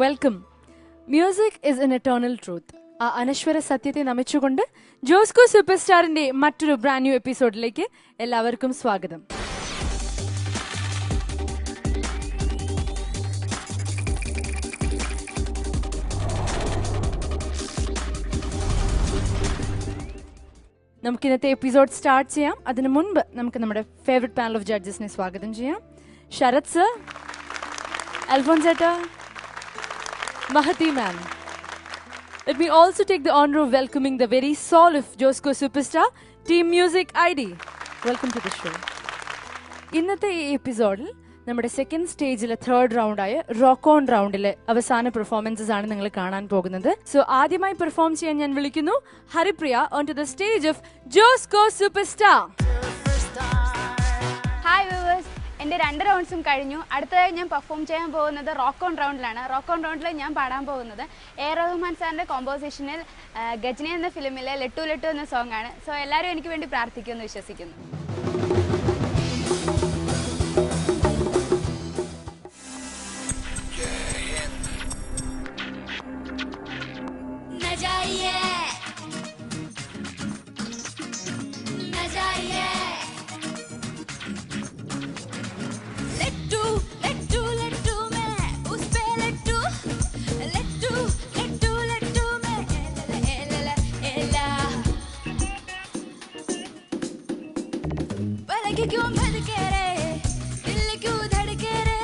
Welcome. Music is an eternal truth. ആ അനശ്വര സത്യത്തെ നമിച്ചുകൊണ്ട് Josco super സ്റ്റാറിന്റെ മറ്റൊരു ബ്രാൻഡ് ന്യൂ എപ്പിസോഡിലേക്ക് എല്ലാവർക്കും സ്വാഗതം. നമുക്ക് ഇന്നത്തെ എപ്പിസോഡ് സ്റ്റാർട്ട് ചെയ്യാം. അതിനു മുൻപ് നമുക്ക് നമ്മുടെ ഫേവറേറ്റ് പാനൽ ഓഫ് ജഡ്ജസിനെ സ്വാഗതം ചെയ്യാം. ശരത് സർ, അൽഫോൻസ് ചേട്ടാ, Mahati ma'am. Let me also take the honor of welcoming the very soul of Josco Superstar, Team Music ID. Welcome to the show. ഇന്നത്തെ ഈ എപ്പിസോഡിൽ നമ്മുടെ സെക്കൻഡ് സ്റ്റേജിലെ തേർഡ് റൗണ്ടായ റോക്ക് ഓൺ റൗണ്ടിലെ അവസാന performances ആണ് നിങ്ങൾ കാണാൻ പോകുന്നത്. സോ ആദ്യമായി പെർഫോം ചെയ്യാൻ ഞാൻ വിളിക്കുന്നു Haripriya on to the stage of Josco superstar. Hi viewers, എൻ്റെ 2 റൗണ്ട്സും കഴിഞ്ഞു. അടുത്തതായി ഞാൻ പെർഫോം ചെയ്യാൻ പോകുന്നത് റോക്ക് ഓൺ റൗണ്ടിലാണ്. റോക്ക് ഓൺ റൗണ്ടിൽ ഞാൻ പാടാൻ പോകുന്നത് എ റഹ്മാൻ സാറിൻ്റെ കോമ്പോസിഷനിൽ ഗജ്നി എന്ന ഫിലിമിലെ ലെട്ടു ലെട്ടു എന്ന സോങ് ആണ്. സോ എല്ലാവരും എനിക്ക് വേണ്ടി പ്രാർത്ഥിക്കുമെന്ന് വിശ്വസിക്കുന്നു. क्यों भड़के रे दिल क्यों धड़के रे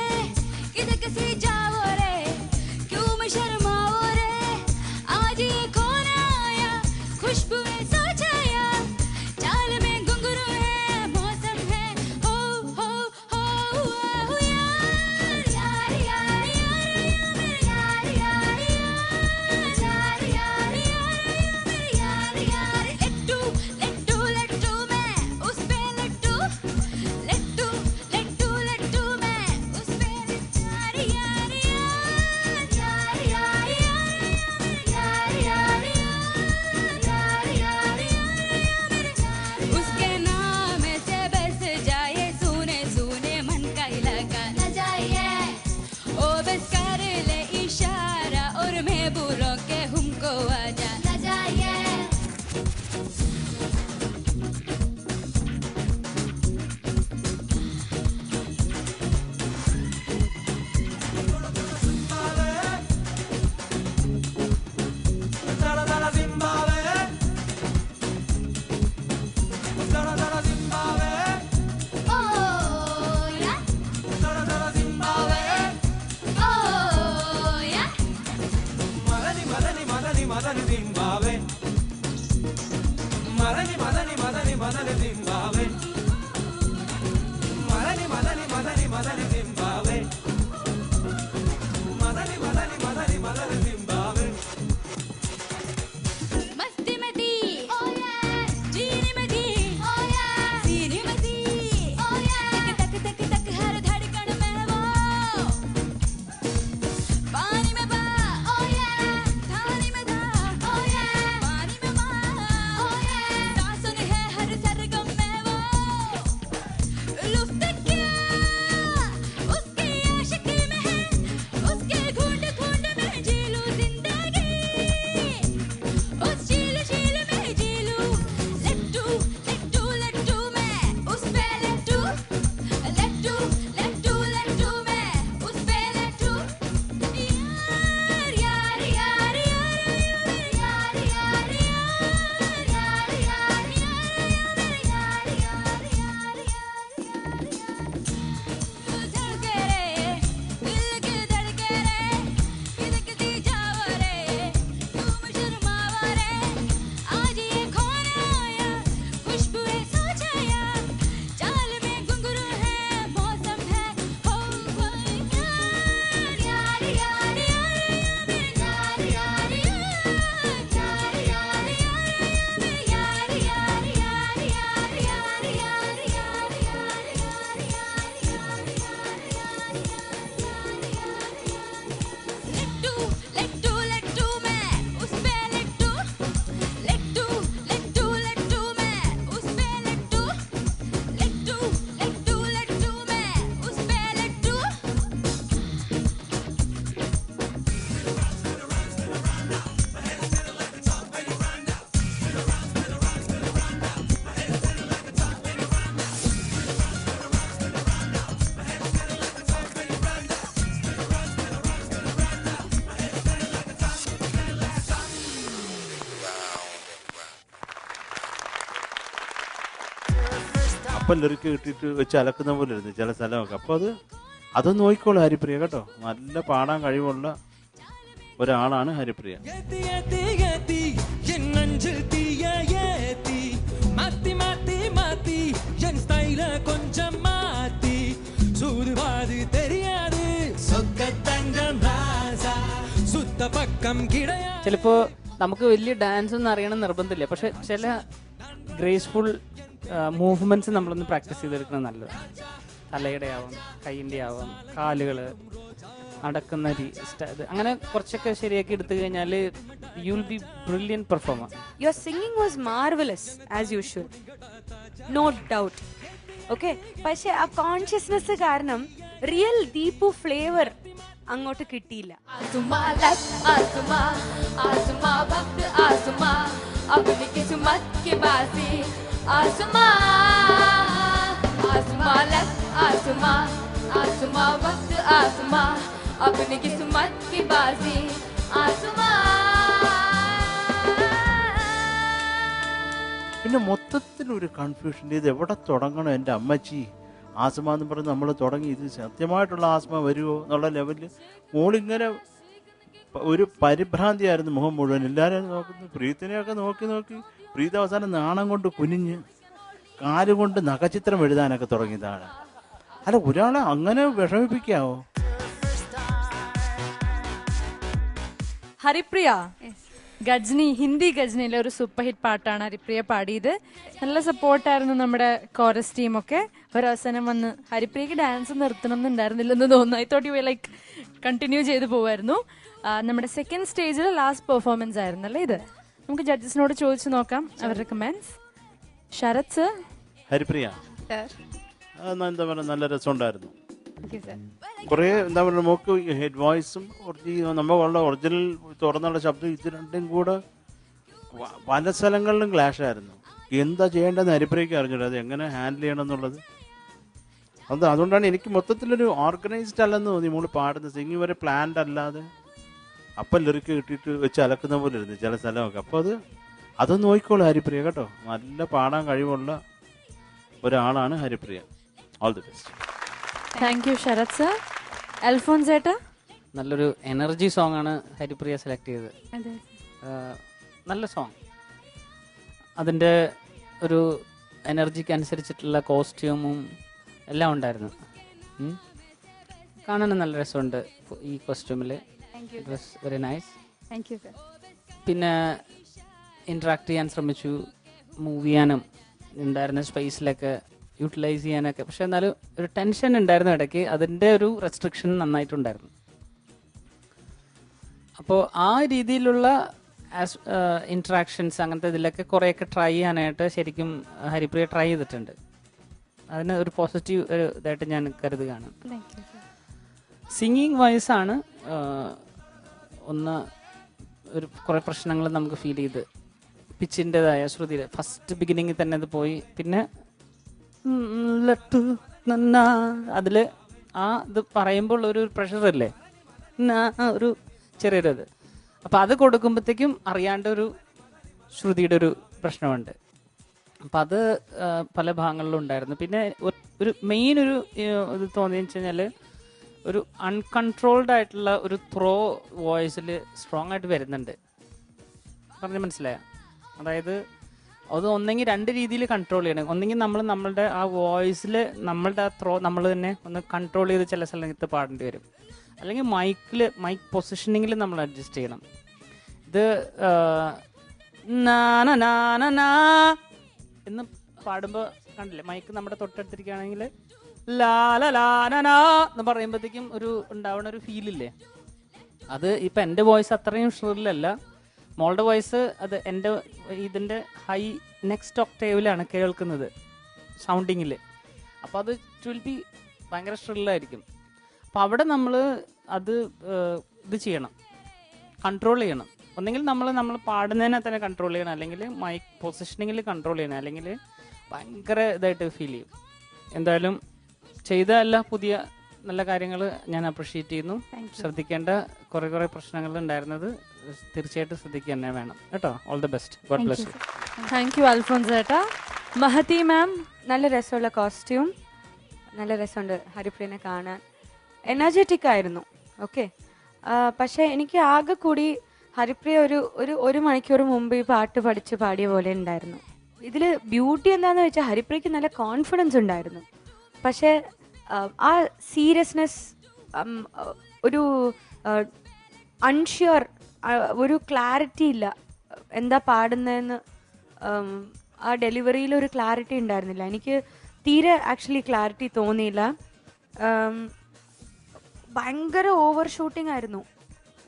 किधर कैसे जाओ रे क्यों मैं शर्माओ रे आज ये कौन आया खुशबू है सोचाया चाल में घुंघरू है मौसम है हो यार यार यार यार यार यार यार यार यार लट्टू लट्टू लट्टू मैं उस पे लट्टू लट्टू लट्टू लट्टू मैं उस पे यार यार यार यार यार यार यार यार उसके नाम से बस जाए सुने सुने मन का इलाका न जाए ओ बस कर ले इशारा और मैं बुलों के हमको आजा न जाए मस्ती में थी जीने में थी सीने में थी तक तक तक हर धड़कन में वो पानी में बा थानी में था पानी में माँ सांसों है हर सरगम में वो लुफ्त क्या അപ്പം ലിറിക്ക് കിട്ടിയിട്ട് വെച്ച് അലക്കുന്ന പോലെ ഇരുന്നു ചില സ്ഥലമൊക്കെ. അപ്പോൾ അതൊന്ന് നോക്കിക്കോളൂ ഹരിപ്രിയ കേട്ടോ. നല്ല പാടാൻ കഴിവുള്ള ഒരാളാണ് ഹരിപ്രിയ. ചിലപ്പോ നമുക്ക് വലിയ ഡാൻസ് ഒന്നും അറിയണം നിർബന്ധമില്ല, പക്ഷെ ചില ഗ്രേസ്ഫുൾ മൂവ്മെന്റ്സ് നമ്മളൊന്ന് പ്രാക്ടീസ് ചെയ്തെടുക്കുന്നത് നല്ലത്. തലയുടെ ആവാം, കൈയിൻ്റെ ആവാം, കാലുകൾ നടക്കുന്ന അങ്ങനെ കുറച്ചൊക്കെ ശരിയാക്കി എടുത്തു കഴിഞ്ഞാൽ you will be brilliant performer. Your singing was marvelous as usual, no doubt. Okay, പക്ഷെ ആ കോൺഷ്യസ്നെസ് കാരണം റിയൽ ദീപു ഫ്ലേവർ അങ്ങോട്ട് കിട്ടിയില്ല. आसमां लग आसमां आसमां वक्त आसमां अपनी किस्मत की बाजी आसमां आसमां लग आसमां आसमां वक्त आसमां अपनी किस्मत की बाजी आसमां. പിന്നെ മൊത്തത്തിലൊരു കൺഫ്യൂഷൻ. ഇത് എവിടെ തുടങ്ങണം എൻ്റെ അമ്മച്ചി? ആസ്മ എന്ന് പറഞ്ഞ് നമ്മൾ തുടങ്ങി, ഇത് സത്യമായിട്ടുള്ള ആസ്മ വരുമോ എന്നുള്ള ലെവലിൽ മോളിങ്ങനെ ഒരു പരിഭ്രാന്തിയായിരുന്നു മുഖം മുഴുവൻ. എല്ലാവരും നോക്കുന്നു, പ്രീത്തിനെയൊക്കെ നോക്കി പ്രീത അവസാനം നാണം കൊണ്ട് കുനിഞ്ഞ് കാലുകൊണ്ട് നഖചിത്രം എഴുതാനൊക്കെ തുടങ്ങിയതാണ്. അല്ല, ഒരാളെ അങ്ങനെ വിഷമിപ്പിക്കാവോ? ഹരിപ്രിയ, ഗജ്നി, ഹിന്ദി ഗജ്നിയിലെ ഒരു സൂപ്പർ ഹിറ്റ് പാട്ടാണ് ഹരിപ്രിയ പാടിയത്. നല്ല സപ്പോർട്ടായിരുന്നു നമ്മുടെ കോറസ് ടീമൊക്കെ. ഒരവസരം വന്ന് ഹരിപ്രിയക്ക് ഡാൻസ് നിർത്തണം എന്നുണ്ടായിരുന്നില്ലെന്ന് തോന്നുന്നു. I thought you like continue ചെയ്ത് പോവായിരുന്നു. നമ്മുടെ സെക്കൻഡ് സ്റ്റേജിൽ ലാസ്റ്റ് പെർഫോമൻസ് ആയിരുന്നല്ലേ ഇത്. നമുക്ക് ജഡ്ജസിനോട് ചോദിച്ചു നോക്കാം അവരുടെ കമന്റ്സ്. ശരത് സർ. ഹരിപ്രിയ, എന്താ പറയുക, നല്ല രസമുണ്ടായിരുന്നു. കുറേ എന്താ പറയുക, നമുക്ക് ഹെഡ് വോയിസും നമ്മളുള്ള ഒറിജിനൽ തുറന്നുള്ള ശബ്ദം ഇത് രണ്ടും കൂടെ പല സ്ഥലങ്ങളിലും ക്ലാഷ് ആയിരുന്നു. എന്താ ചെയ്യേണ്ടതെന്ന് ഹരിപ്രിയയ്ക്ക് അറിഞ്ഞില്ല, അത് എങ്ങനെ ഹാൻഡിൽ ചെയ്യണം എന്നുള്ളത്. അതുകൊണ്ടാണ് എനിക്ക് മൊത്തത്തിലൊരു ഓർഗനൈസ്ഡ് അല്ലെന്ന് തോന്നി. നമ്മൾ പാടുന്ന സിംഗിങ് വരെ പ്ലാൻഡ് അല്ലാതെ അപ്പം ലിറിക്ക് കിട്ടിയിട്ട് വെച്ച് അലക്കുന്ന പോലെ ഇരുന്നു ചില സ്ഥലമൊക്കെ. അപ്പോൾ അതൊന്ന് നോക്കിക്കോളൂ ഹരിപ്രിയ കേട്ടോ. നല്ല പാടാൻ കഴിവുള്ള ഒരാളാണ് Haripriya. All the best. Thank you Sharath sir. Alphons ചേട്ടാ. നല്ലൊരു എനർജി സോങ് ആണ് ഹരിപ്രിയ സെലക്ട് ചെയ്തത്. നല്ല സോങ്. അതിൻ്റെ ഒരു എനർജിക്ക് അനുസരിച്ചിട്ടുള്ള കോസ്റ്റ്യൂമും എല്ലാം ഉണ്ടായിരുന്നു. കാണാനും നല്ല രസമുണ്ട് ഈ കോസ്റ്റ്യൂമിൽ. It was very nice. പിന്നെ ഇൻട്രാക്ട് ചെയ്യാൻ ശ്രമിച്ചു, മൂവ് ചെയ്യാനും ഉണ്ടായിരുന്ന സ്പേസിലൊക്കെ യൂട്ടിലൈസ് ചെയ്യാനൊക്കെ. പക്ഷെ എന്നാലും ഒരു ടെൻഷൻ ഉണ്ടായിരുന്നു ഇടയ്ക്ക്. അതിൻ്റെ ഒരു റെസ്ട്രിക്ഷൻ നന്നായിട്ടുണ്ടായിരുന്നു. അപ്പോൾ ആ രീതിയിലുള്ള ഇൻട്രാക്ഷൻസ് അങ്ങനത്തെ ഇതിലൊക്കെ കുറേയൊക്കെ ട്രൈ ചെയ്യാനായിട്ട് ശരിക്കും ഹരിപ്രിയ ട്രൈ ചെയ്തിട്ടുണ്ട്. അതിന് ഒരു പോസിറ്റീവ് ഒരു ഇതായിട്ട് ഞാൻ കരുതുകയാണ്. സിംഗിങ് വൈസാണ് ഒന്ന് ഒരു കുറേ പ്രശ്നങ്ങൾ നമുക്ക് ഫീൽ ചെയ്ത്, പിച്ചിൻ്റെതായ ശ്രുതിയിൽ ഫസ്റ്റ് ബിഗിനിങ്ങിൽ തന്നെ അത് പോയി. പിന്നെ അതിൽ ആ ഇത് പറയുമ്പോൾ ഒരു പ്രഷറില്ലേ, ഒരു ചെറിയൊരു ഇത്. അപ്പം അത് കൊടുക്കുമ്പോഴത്തേക്കും അറിയാണ്ട് ഒരു ശ്രുതിയുടെ ഒരു പ്രശ്നമുണ്ട്. അപ്പം അത് പല ഭാഗങ്ങളിലും ഉണ്ടായിരുന്നു. പിന്നെ ഒരു മെയിൻ ഒരു ഇത് തോന്നിയെന്ന് വെച്ച് കഴിഞ്ഞാൽ ഒരു അൺകൺട്രോൾഡ് ആയിട്ടുള്ള ഒരു ത്രോ വോയിസിൽ സ്ട്രോങ് ആയിട്ട് വരുന്നുണ്ട്. പറഞ്ഞ് മനസ്സിലായ? അതായത് അത് ഒന്നെങ്കിൽ രണ്ട് രീതിയിൽ കൺട്രോൾ ചെയ്യണം. ഒന്നെങ്കിൽ നമ്മളുടെ ആ വോയിസിൽ നമ്മളുടെ ആ ത്രോ നമ്മൾ തന്നെ ഒന്ന് കൺട്രോൾ ചെയ്ത് ചില സ്ഥലത്ത് പാടേണ്ടി വരും. അല്ലെങ്കിൽ മൈക്ക് പൊസിഷനിങ്ങിൽ നമ്മൾ അഡ്ജസ്റ്റ് ചെയ്യണം. ഇത് എന്ന് പാടുമ്പോൾ കണ്ടില്ലേ, മൈക്ക് നമ്മുടെ തൊട്ടടുത്തിരിക്കുകയാണെങ്കിൽ ലാലാലാനാ എന്ന് പറയുമ്പോഴത്തേക്കും ഒരു ഉണ്ടാവുന്ന ഒരു ഫീലില്ലേ, അത് ഇപ്പം എൻ്റെ വോയിസ് അത്രയും ഷ്രില്ലല്ല. മോളുടെ വോയിസ് അത് എൻ്റെ ഇതിൻ്റെ ഹൈ നെക്സ്റ്റ് ഒക്ടേവിലാണ് കേൾക്കുന്നത് സൗണ്ടിങ്ങിൽ. അപ്പോൾ അത് ഇറ്റ് വിൽ ബി ഭയങ്കര ഷ്രില്ലായിരിക്കും. അപ്പോൾ അവിടെ നമ്മൾ അത് ഇത് ചെയ്യണം, കൺട്രോൾ ചെയ്യണം. ഒന്നെങ്കിൽ നമ്മൾ പാടുന്നതിനെ തന്നെ കൺട്രോൾ ചെയ്യണം, അല്ലെങ്കിൽ മൈക്ക് പൊസിഷനിങ്ങിൽ കൺട്രോൾ ചെയ്യണം, അല്ലെങ്കിൽ ഭയങ്കര ഇതായിട്ട് ഫീൽ ചെയ്യും. എന്തായാലും ചെയ്ത എല്ലാ പുതിയ നല്ല കാര്യങ്ങൾ ഞാൻ അപ്രിഷ്യേറ്റ് ചെയ്യുന്നു. ശ്രദ്ധിക്കേണ്ട കുറേ പ്രശ്നങ്ങൾ ഉണ്ടായിരുന്നത് തീർച്ചയായിട്ടും ശ്രദ്ധിക്കുക തന്നെ വേണം കേട്ടോ. All the best. God bless you. Thank you Alphons ചേട്ടാ. മഹതി മാം. നല്ല രസമുള്ള കോസ്റ്റ്യൂം, നല്ല രസമുണ്ട് ഹരിപ്രിയനെ കാണാൻ. എനർജറ്റിക് ആയിരുന്നു. ഓക്കെ, പക്ഷേ എനിക്ക് ആകെ കൂടി ഹരിപ്രിയ ഒരു മണിക്കൂർ മുമ്പ് ഈ പാട്ട് പഠിച്ച് പാടിയ പോലെ ഉണ്ടായിരുന്നു. ഇതിൽ ബ്യൂട്ടി എന്താണെന്ന് വെച്ചാൽ ഹരിപ്രിയക്ക് നല്ല കോൺഫിഡൻസ് ഉണ്ടായിരുന്നു. പക്ഷേ ആ സീരിയസ്നെസ്, ഒരു അൺഷ്യൂർ, ഒരു ക്ലാരിറ്റി ഇല്ല എന്താ പാടുന്നതെന്ന്. ആ ഡെലിവറിയിൽ ഒരു ക്ലാരിറ്റി ഉണ്ടായിരുന്നില്ല. എനിക്ക് തീരെ ആക്ച്വലി ക്ലാരിറ്റി തോന്നിയില്ല. ഭയങ്കര ഓവർ ഷൂട്ടിംഗ് ആയിരുന്നു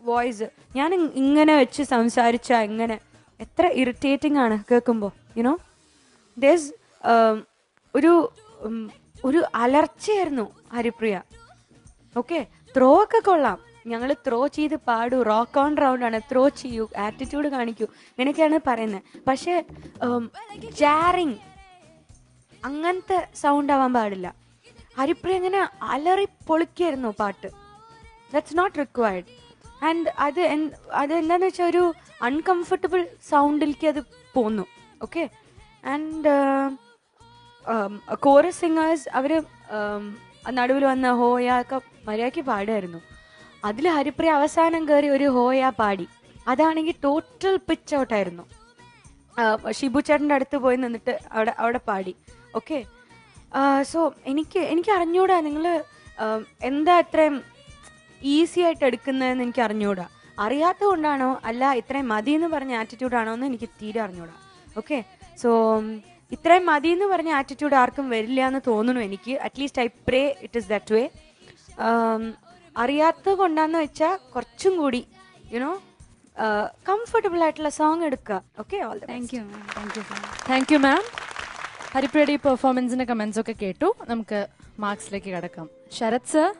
വോയിസ്. ഞാൻ ഇങ്ങനെ വെച്ച് സംസാരിച്ച എങ്ങനെ എത്ര ഇറിറ്റേറ്റിംഗ് ആണ് കേൾക്കുമ്പോൾ. യുനോ ദേസ് ഒരു അലർച്ചയായിരുന്നു ഹരിപ്രിയ. ഓക്കെ, ത്രോ ഒക്കെ കൊള്ളാം, ഞങ്ങൾ ത്രോ ചെയ്ത് പാടൂ, റോക്ക് ഓൺ റൗണ്ടാണ്, ത്രോ ചെയ്യൂ, ആറ്റിറ്റ്യൂഡ് കാണിക്കൂ, ഇങ്ങനെയൊക്കെയാണ് പറയുന്നത്. പക്ഷേ ജാറിങ് അങ്ങനത്തെ സൗണ്ട് ആവാൻ പാടില്ല. ഹരിപ്രിയ ഇങ്ങനെ അലറി പൊളിക്കായിരുന്നു പാട്ട്. That's not required. ആൻഡ് അത് എന്താണെന്ന് വെച്ചാൽ ഒരു അൺകംഫർട്ടബിൾ സൗണ്ടിലേക്ക് അത് പോന്നു. ഓക്കെ, ആൻഡ് കോറസ് സിംഗേഴ്സ് അവർ നടുവിൽ വന്ന ഹോയ ഒക്കെ മര്യാദയ്ക്ക് പാടുമായിരുന്നു. അതിൽ ഹരിപ്രിയ അവസാനം കയറി ഒരു ഹോയ പാടി. അതാണെങ്കിൽ ടോട്ടൽ പിച്ച് ഔട്ടായിരുന്നു. ഷിബു ചേട്ടൻ്റെ അടുത്ത് പോയി നിന്നിട്ട് അവിടെ പാടി. ഓക്കെ, സോ എനിക്ക് അറിഞ്ഞൂടാ നിങ്ങൾ എന്താ ഇത്രയും ഈസി ആയിട്ട് എടുക്കുന്നതെന്ന് എനിക്ക് അറിഞ്ഞൂടാ. അറിയാത്തത് കൊണ്ടാണോ അല്ല ഇത്രയും മതി എന്ന് പറഞ്ഞ ആറ്റിറ്റ്യൂഡാണോ എന്ന് എനിക്ക് തീരെ അറിഞ്ഞൂടാ. ഓക്കെ, സോ ഇത്രയും മതി എന്ന് പറഞ്ഞ ആറ്റിറ്റ്യൂഡ് ആർക്കും വരില്ല എന്ന് തോന്നുന്നു എനിക്ക്. At least I pray it is that way. അറിയാത്തത് കൊണ്ടാന്ന് വെച്ചാൽ കുറച്ചും കൂടി യുനോ കംഫർട്ടബിൾ ആയിട്ടുള്ള സോങ് എടുക്കുക. Okay, all the best. Thank you ma'am. ഹരിപ്രിയയുടെ ഈ പെർഫോമൻസിന്റെ കമന്റ്സ് ഒക്കെ കേട്ടു. നമുക്ക് മാർക്സിലേക്ക് കടക്കാം. Sharath sir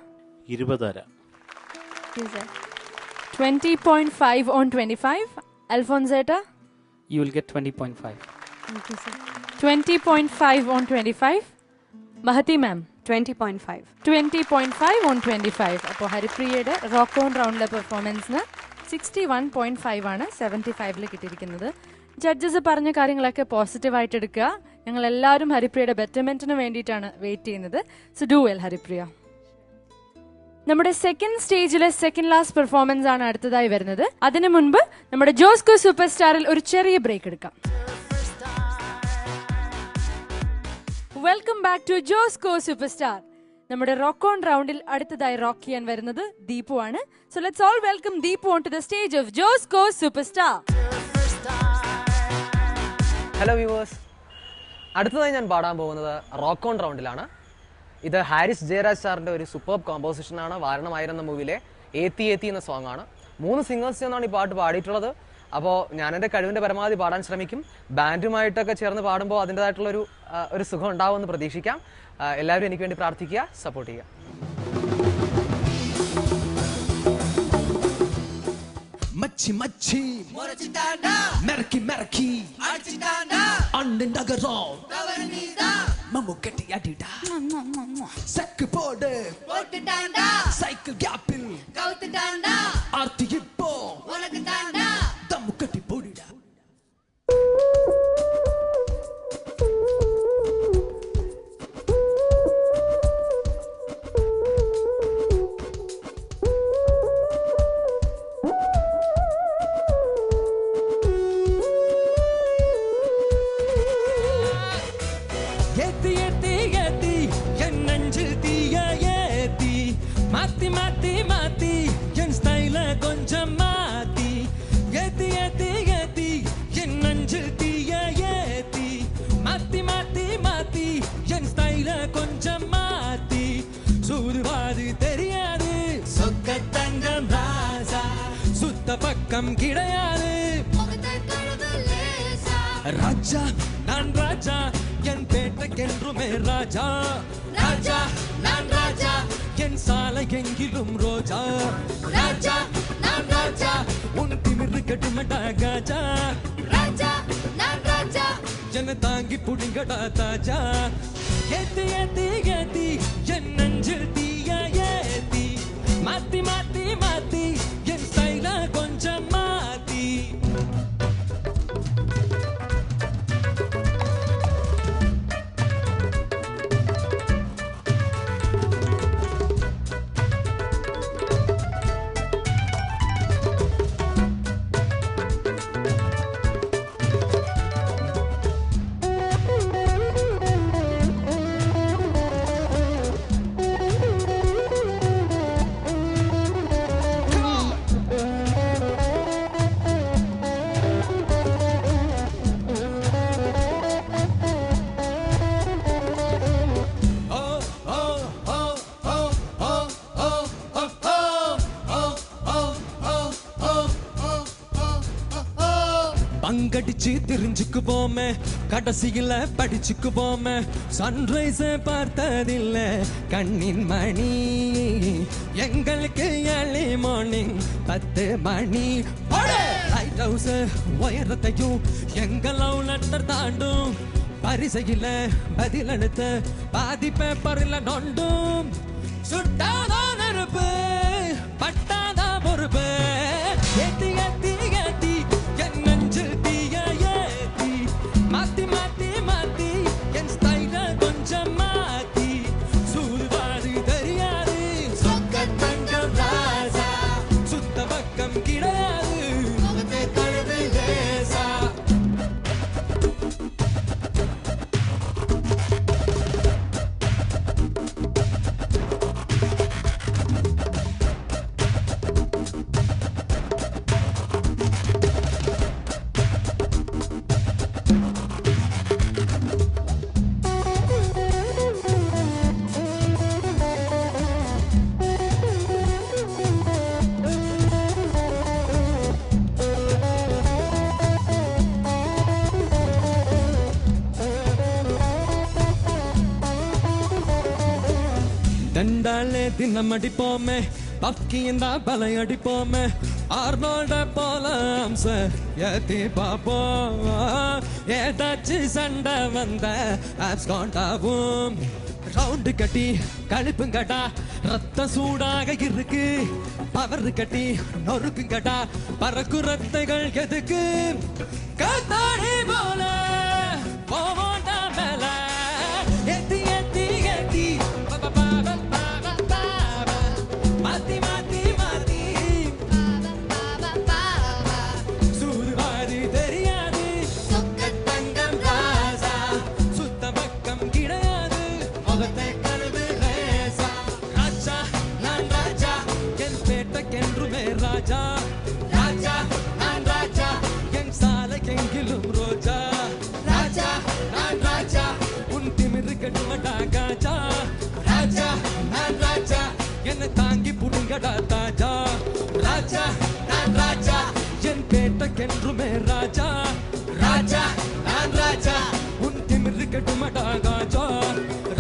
20. 20.5 on 25. Alfonzeta? You will get 20.5. Thank you, sir. 20.5 on 25. Mahati ma'am? 20.5. 20.5 on 25. അപ്പോൾ ഹരിപ്രിയയുടെ റോക്ക് ഓൺ റൗണ്ടിലെ പെർഫോമൻസിന് 61.5 ആണ് 75 കിട്ടിയിരിക്കുന്നത്. ജഡ്ജസ് പറഞ്ഞ കാര്യങ്ങളൊക്കെ പോസിറ്റീവായിട്ട് എടുക്കുക. ഞങ്ങൾ എല്ലാവരും ഹരിപ്രിയയുടെ ബെറ്റർമെന്റിന് വേണ്ടിയിട്ടാണ് വെയിറ്റ് ചെയ്യുന്നത്. So do well Haripriya. നമ്മുടെ സെക്കൻഡ് സ്റ്റേജിലെ സെക്കൻഡ് ലാസ്റ്റ് പെർഫോമൻസ് ആണ് അടുത്തതായി വരുന്നത്. അതിനു മുൻപ് നമ്മുടെ ജോസ്കോ സൂപ്പർ സ്റ്റാറിൽ ഒരു ചെറിയ ബ്രേക്ക് എടുക്കാം. Welcome back to Josco super star. നമ്മുടെ റോക്ക് ഓൺ റൗണ്ടിൽ അടുത്തതായി റോക്ക് ചെയ്യാൻ വരുന്നത് ദീപു ആണ്. So let's all welcome Deepu on to the stage of Josco super star. Hello viewers, അടുത്തതായി ഞാൻ പാടാൻ പോകുന്നത് റോക്ക് ഓൺ റൗണ്ടിലാണ്. ഇത് ഹാരിസ് ജയരാജ് സാറിൻ്റെ ഒരു സൂപ്പർബ് കോമ്പോസിഷനാണ്. വാരണമായിരുന്ന മൂവിയിലെ ഏത്തി ഏത്തി എന്ന സോങ് ആണ്. 3 സിംഗേഴ്സ് എന്നാണ് ഈ പാട്ട് പാടിയിട്ടുള്ളത്. അപ്പോൾ ഞാൻ എൻ്റെ കഴിവിൻ്റെ പരമാവധി പാടാൻ ശ്രമിക്കും. ബാൻഡുമായിട്ടൊക്കെ ചേർന്ന് പാടുമ്പോൾ അതിൻ്റെതായിട്ടുള്ളൊരു സുഖം ഉണ്ടാവുമെന്ന് പ്രതീക്ഷിക്കാം. എല്ലാവരും എനിക്ക് വേണ്ടി പ്രാർത്ഥിക്കുക, സപ്പോർട്ട് ചെയ്യുക. മച്ചി മച്ചി മെർക്കി മെർക്കി അണ്ണുണ്ടകറോ മമ്മൂക്കട്ടി അടിട സക്ക് പോട് സൈക്കിൾ ഗ്യാപ്പിൽ ആർത്തി ഇപ്പോ ദമ്മുക്കട്ടി പൊടിട. மாத்தி மாத்தி மாத்தி என் ஸ்டைல கொஞ்சம் மாத்தி ஏத்தி ஏத்தி ஏத்தி என் நெஞ்சில் தீய ஏத்தி மாத்தி மாத்தி மாத்தி என் ஸ்டைல கொஞ்சம் மாத்தி சூதுவாது தெரியாது சொக்க தங்கம் ராசா சுத்த பக்கம் கிடையாது ராஜா நான் ராஜா என் பேட்டைக்கென்றுமே ராஜா ராஜா நான் ராஜா என் சாலை எங்கிலும் ரோஜா ராஜா நான் ராஜா உன் திமிரு கட்டுமடா காஜா ராஜா நான் ராஜா என்ன தாங்கி புடிங்கடா தாஜா ஏத்தி ஏத்தி ஏத்தி என் நெஞ்சில் தீய ஏத்தி மாத்தி மாத்தி மாத்தி என் ஸ்டைல கொஞ்சம் மாத்தி குடிச்சு திரிஞ்சுக்குவோமே கடைசியில படிச்சுக்குவோமே சன்ரைஸ பார்த்ததில்ல கண்ணின் மணி எங்களுக்கு ஏர்லி மார்னிங் 10 மணி லைட் ஹவுஸ் உயரத்தையும் எங்க லவ் லெட்டர் தாண்டும் பரிசையில பதில் எடுத்து பாதி பேப்பர்ல நொண்டும் சுட்டாதான் நெருப்பு பட்டாதான் பொறுப்பு ஏத்தி ஏத்தி ஏத்தி என் நெஞ்சில் தீய ஏத்தி மாத்தி மாத்தி மாத்தி என் ஸ்டைல கொஞ்சம் மாத்தி சூதுவாரி தெரியாது சொக்க தங்கம் ராசா சுத்த பக்கம் கிடையாது முகத்தை தழுது லேசா தண்டாலே தினம் அடிப்போமே பக்கியந்தா பலை அடிப்போமே ஆர்னோல்ட போல அம்ச ஏத்தி பாப்போம் ஏதாச்சும் சண்டை வந்த ஆப்ஸ்காண்டாவும் ரவுண்டு கட்டி கழிப்புங்கடா ரத்தம் சூடாக இருக்கு பவர் கட்டி நொறுக்குங்கடா பறக்கு ரத்தைகள் எதுக்கு காத்தாடி போல போவோண்டா மேல ஏத்தி ஏத்தி ஏத்தி மாத்தி மாத்தி மாத்தி சூதுவாரி தெரியாது சொக்க தங்கம் ராசா சுத்த பக்கம் கிடையாது முகத்தை கழுவு ரேசா ராஜா நான் ராஜா என் பேட்டைக்கென்றுமே ராஜா ராஜா நான் ராஜா என் சாலைக்கெங்கிலும் ரோஜா ராஜா நான் ராஜா உன் திமிரு கட்டுமடா காஜா ராஜா நான் ராஜா என்னை தாங்கி புடுங்கடா தாஜா ராஜா நான் ராஜா என் பேட்டைக்கென்றுமே ராஜா ராஜா நான் ராஜா உன் திமிரு கட்டுமடா காஜா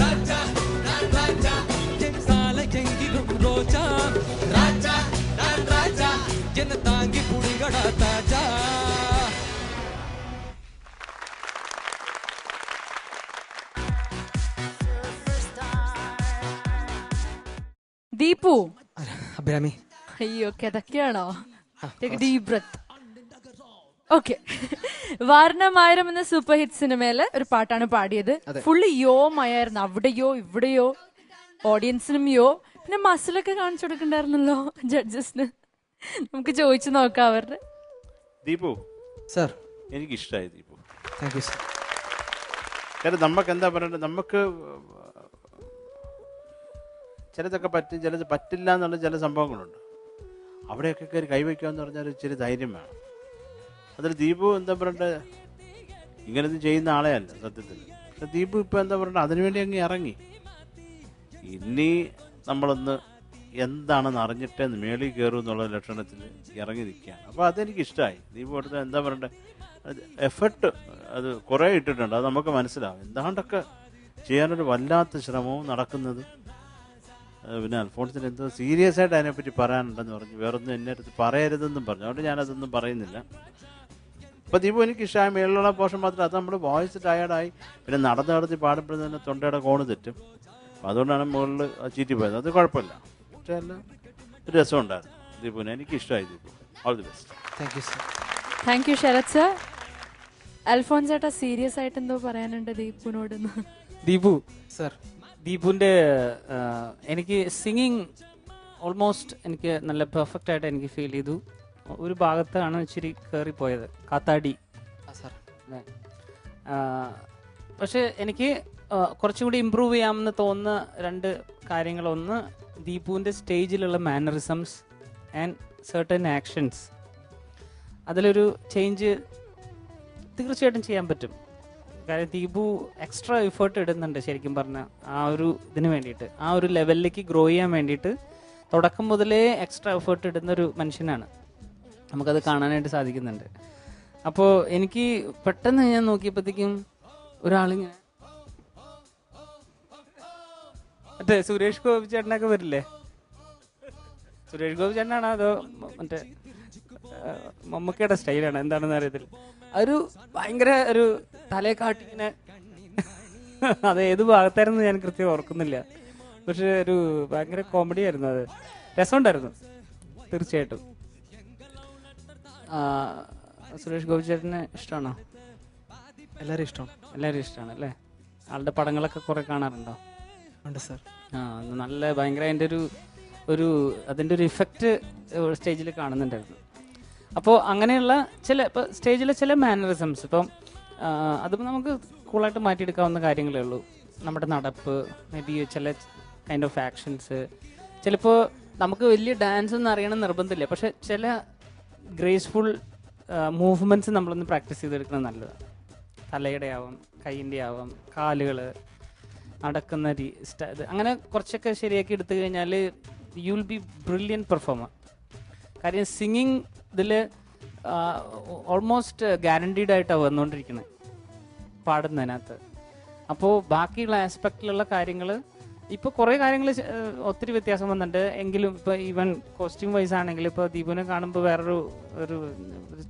ராஜா நான் ராஜா என் சாலை எங்கிலும் ரோஜா ராஜா நான் ராஜா என்னை தாங்கி புடுங்கடா தாஜா ദീപു അഭിരാമി അയ്യോ കിതക്കാണോ ഡീപ് ബ്രത്ത് ഓക്കെ വാരണമായിരം എന്ന സൂപ്പർ ഹിറ്റ് സിനിമയില് ഒരു പാട്ടാണ് പാടിയത്. ഫുള്ള് യോ മയായിരുന്നു, അവിടെയോ ഇവിടെയോ, ഓഡിയൻസിനും യോ, പിന്നെ മസിലൊക്കെ കാണിച്ചു കൊടുക്കണ്ടായിരുന്നല്ലോ ജഡ്ജസിന്. നമുക്ക് ചോദിച്ചു നോക്കാം അവരുടെ. ദീപു സർ, എനിക്ക് ഇഷ്ടമായി ദീപു. Thank you sir. കാരണം നമുക്ക് എന്താ പറയണ്ടത്, നമുക്ക് ചിലതൊക്കെ പറ്റും, ചിലത് പറ്റില്ല എന്നുള്ള ചില സംഭവങ്ങളുണ്ട്. അവിടെയൊക്കെ കയറി കൈവയ്ക്കുക എന്ന് പറഞ്ഞാൽ ഇച്ചിരി ധൈര്യം വേണം. അതിൽ ദീപു എന്താ പറയണ്ടത്, ഇങ്ങനൊന്നും ചെയ്യുന്ന ആളെ അല്ല സത്യത്തിൽ. പക്ഷെ ദീപു ഇപ്പം എന്താ പറയണ്ടത്, അതിനുവേണ്ടി അങ്ങ് ഇറങ്ങി. ഇനി നമ്മളൊന്ന് എന്താണെന്ന് അറിഞ്ഞിട്ടേ മേളിൽ കയറും എന്നുള്ള ലക്ഷണത്തിൽ ഇറങ്ങി നിൽക്കുകയാണ്. അപ്പോൾ അതെനിക്ക് ഇഷ്ടമായി. ദീപു എടുത്ത എന്താ പറയണ്ടത്, എഫർട്ട് അത് കുറേ ഇട്ടിട്ടുണ്ട്. അത് നമുക്ക് മനസ്സിലാവും. എന്താണ്ടൊക്കെ ചെയ്യാനൊരു വല്ലാത്ത ശ്രമവും നടക്കുന്നത്. പിന്നെ അൽഫോൺസിന് എന്തോ സീരിയസ് ആയിട്ട് അതിനെപ്പറ്റി പറയാനുണ്ടെന്ന് പറഞ്ഞു. വേറൊന്നും എന്നെ അടുത്ത് പറയരുതെന്നും പറഞ്ഞു. അതുകൊണ്ട് ഞാനതൊന്നും പറയുന്നില്ല. അപ്പോൾ ദീപു എനിക്ക് ഇഷ്ടമായ മേളിലുള്ള പോർഷൻ മാത്രം. അത് നമ്മൾ വോയിസ് ടയേർഡായി, പിന്നെ നടന്ന് പാടുമ്പോഴും തന്നെ തൊണ്ടയുടെ കോണ് തെറ്റും. അപ്പോൾ അതുകൊണ്ടാണ് മുകളിൽ ചീറ്റിപ്പോയത്. അത് കുഴപ്പമില്ല. പക്ഷേ എല്ലാം ഒരു രസമുണ്ടായിരുന്നു ദീപുവിന്. എനിക്ക് ഇഷ്ടമായി Deepu. All the best. Thank you sir. Thank you Sharath sir. Alphons ചേട്ടാ സീരിയസ് ആയിട്ട് എന്തോ പറയാനുണ്ട് ദീപുവിനോട്. ദീപു സർ, ദീപുവിൻ്റെ എനിക്ക് സിംഗിങ് ഓൾമോസ്റ്റ് എനിക്ക് നല്ല പെർഫെക്റ്റ് ആയിട്ട് എനിക്ക് ഫീൽ ചെയ്തു. ഒരു ഭാഗത്താണ് ഇച്ചിരി കയറിപ്പോയത്, കാത്താടി. സർ, പക്ഷെ എനിക്ക് കുറച്ചും കൂടി ഇമ്പ്രൂവ് ചെയ്യാമെന്ന് തോന്നുന്ന രണ്ട് കാര്യങ്ങൾ. ഒന്ന്, ദീപുവിൻ്റെ സ്റ്റേജിലുള്ള മാനറിസംസ് ആൻഡ് സർട്ടൻ ആക്ഷൻസ്. അതിലൊരു ചേഞ്ച് തീർച്ചയായിട്ടും ചെയ്യാൻ പറ്റും. കാര്യം ദീപു എക്സ്ട്രാ എഫേർട്ട് ഇടുന്നുണ്ട് ശരിക്കും പറഞ്ഞാൽ ആ ഒരു ഇതിന് വേണ്ടിയിട്ട്, ആ ഒരു ലെവലിലേക്ക് ഗ്രോ ചെയ്യാൻ വേണ്ടിയിട്ട് തുടക്കം മുതലേ എക്സ്ട്രാ എഫേർട്ട് ഇടുന്നൊരു മനുഷ്യനാണ്. നമുക്കത് കാണാനായിട്ട് സാധിക്കുന്നുണ്ട്. അപ്പോൾ എനിക്ക് പെട്ടെന്ന് ഞാൻ നോക്കിയപ്പോഴത്തേക്കും ഒരാളിങ്ങനെ മറ്റേ സുരേഷ് ഗോപി ചേട്ടനൊക്കെ വരില്ലേ, സുരേഷ് ഗോപി ചേട്ടനാണോ അതോ മറ്റേ മമ്മൂക്കയുടെ സ്റ്റൈലാണ് എന്താണെന്ന് അറിയത്തില്ല, ഒരു ഭയങ്കര ഒരു തലയെ കാട്ടിങ്ങനെ അത് ഏത് ഭാഗത്തായിരുന്നു ഞാൻ കൃത്യം ഓർക്കുന്നില്ല, പക്ഷെ ഒരു ഭയങ്കര കോമഡി ആയിരുന്നു, അത് രസമുണ്ടായിരുന്നു തീർച്ചയായിട്ടും. സുരേഷ് ഗോപി ചേട്ടന് ഇഷ്ടമാണോ? എല്ലാവരും ഇഷ്ടമാണ്. എല്ലാവരും ഇഷ്ടമാണ് അല്ലേ? ആളുടെ പടങ്ങളൊക്കെ കുറെ കാണാറുണ്ടോ? ഉണ്ട് സാർ. നല്ല ഭയങ്കര അതിൻ്റെ ഒരു ഇഫക്റ്റ് സ്റ്റേജിൽ കാണുന്നുണ്ടായിരുന്നു. അപ്പോൾ അങ്ങനെയുള്ള ഇപ്പോൾ സ്റ്റേജിലെ ചില മാനറിസംസ് ഇപ്പം അതിപ്പോൾ നമുക്ക് കൂളായിട്ട് മാറ്റിയെടുക്കാവുന്ന കാര്യങ്ങളേ ഉള്ളൂ. നമ്മുടെ നടപ്പ്, മേ ബി ചില കൈൻഡ് ഓഫ് ആക്ഷൻസ്, ചിലപ്പോൾ നമുക്ക് വലിയ ഡാൻസ് ഒന്നും അറിയണം നിർബന്ധമില്ല, പക്ഷെ ചില ഗ്രേസ്ഫുൾ മൂവ്മെൻറ്റ്സ് നമ്മളൊന്ന് പ്രാക്ടീസ് ചെയ്തെടുക്കുന്നത് നല്ലതാണ്. തലയുടെ ആവാം, കൈയിൻ്റെ ആവാം, കാലുകൾ, നടക്കുന്ന അങ്ങനെ കുറച്ചൊക്കെ ശരിയാക്കി എടുത്തു കഴിഞ്ഞാൽ you will be brilliant performer. കാര്യം സിംഗിങ് ഇതിൽ ഓൾമോസ്റ്റ് ഗ്യാരണ്ടീഡ് ആയിട്ടാണ് വന്നുകൊണ്ടിരിക്കുന്നത് പാടുന്നതിനകത്ത്. അപ്പോൾ ബാക്കിയുള്ള ആസ്പെക്റ്റിലുള്ള കാര്യങ്ങൾ ഇപ്പോൾ കുറേ കാര്യങ്ങൾ ഒത്തിരി വ്യത്യാസം വന്നിട്ടുണ്ട്. എങ്കിലും ഇപ്പോൾ ഈവൻ കോസ്റ്റ്യൂം വൈസ് ആണെങ്കിൽ ഇപ്പോൾ ദീപുവിനെ കാണുമ്പോൾ വേറൊരു ഒരു